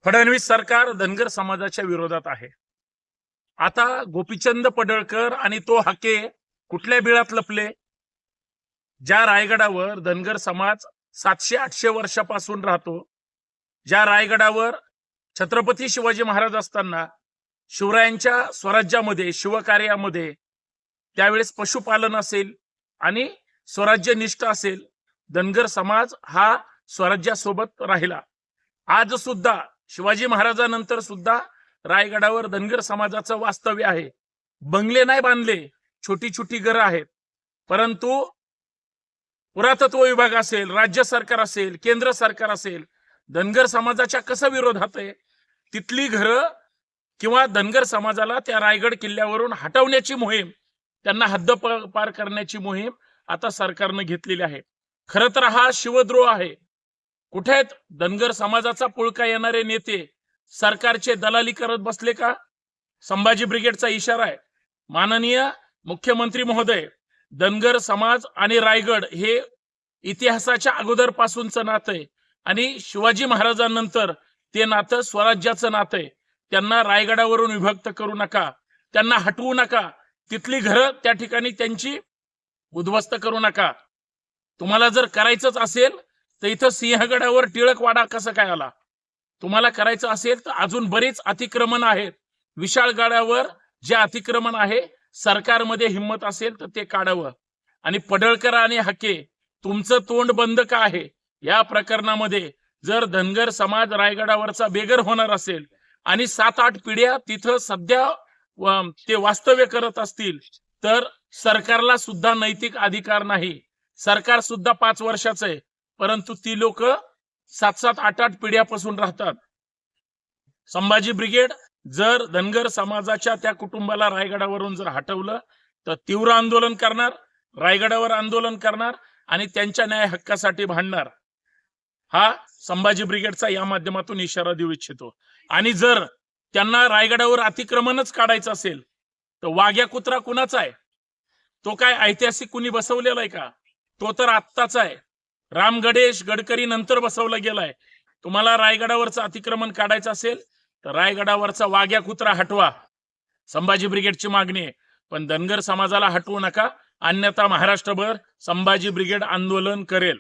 फडणवीस सरकार धनगर समाजाच्या विरोधात आहे। आता गोपीचंद पडळकर आणि तो हाके कुठल्या बिळात लपले? ज्या रायगडावर धनगर समाज 700-800 वर्षापासून राहतो, ज्या रायगडावर छत्रपती शिवाजी महाराज असताना शिवरायांच्या स्वराज्यामध्ये शिवकार्यामध्ये त्यावेळेस पशुपालन असेल आणि स्वराज्यनिष्ठ असेल, धनगर समाज हा स्वराज्यासोबत राहिला। आज सुद्धा शिवाजी महाराजांनंतर सुद्धा रायगडावर धनगर समाजाचं वास्तव्य आहे। बंगले नाही बांधले, छोटी छोटी घरं आहेत, परंतु पुरातत्व विभाग असेल, राज्य सरकार असेल, केंद्र सरकार असेल, धनगर समाजाच्या कसं विरोधात आहे? तिथली घरं किंवा धनगर समाजाला त्या रायगड किल्ल्यावरून हटवण्याची मोहीम, त्यांना हद्दपार करण्याची मोहीम आता सरकारने घेतलेली आहे। खरं तर हा शिवद्रोह आहे। कुठे आहेत धनगर समाजाचा पुळका येणारे नेते? सरकारचे दलाली करत बसले का? संभाजी ब्रिगेडचा इशारा आहे, माननीय मुख्यमंत्री महोदय, धनगर समाज आणि रायगड हे इतिहासाच्या अगोदरपासूनचं नातं आहे आणि शिवाजी महाराजांनंतर ते नातं स्वराज्याचं नातं आहे। त्यांना रायगडावरून विभक्त करू नका, त्यांना हटवू नका, तिथली घरं त्या ठिकाणी त्यांची उद्ध्वस्त करू नका। तुम्हाला जर करायचंच असेल तर इथं सिंहगडावर टिळकवाडा कसं काय आला? तुम्हाला करायचं असेल तर अजून बरेच अतिक्रमण आहेत। विशाळगडावर जे अतिक्रमण आहे, सरकारमध्ये हिम्मत असेल तर ते काढावं। आणि पडळकर आणि हाके, तुमचं तोंड बंद का आहे? या प्रकरणामध्ये जर धनगर समाज रायगडावरचा बेघर होणार असेल आणि 7-8 पिढ्या तिथं सध्या ते वास्तव्य करत असतील तर सरकारला सुद्धा नैतिक अधिकार नाही। सरकार सुद्धा 5 वर्षाचं आहे, परंतु ती लोक 7-7, 8-8 पिढ्यापासून राहतात। संभाजी ब्रिगेड जर धनगर समाजाच्या त्या कुटुंबाला रायगडावरून जर हटवलं तर तीव्र आंदोलन करणार, रायगडावर आंदोलन करणार आणि त्यांच्या न्याय हक्कासाठी भांडणार। हा संभाजी ब्रिगेडचा या माध्यमातून इशारा देऊ इच्छितो। आणि जर त्यांना रायगडावर अतिक्रमणच काढायचं असेल तर वाघ्या कुत्रा कुणाचा आहे? तो काय ऐतिहासिक कुणी बसवलेला आहे का? तो तर आत्ताचा आहे। राम गणेश गडकरी नंतर बसवला गेलाय। तुम्हाला रायगडावरचं अतिक्रमण काढायचं असेल तर रायगडावरचा वाघ्या कुत्रा हटवा, संभाजी ब्रिगेडची मागणी आहे। पण धनगर समाजाला हटवू नका, अन्यथा महाराष्ट्रभर संभाजी ब्रिगेड आंदोलन करेल।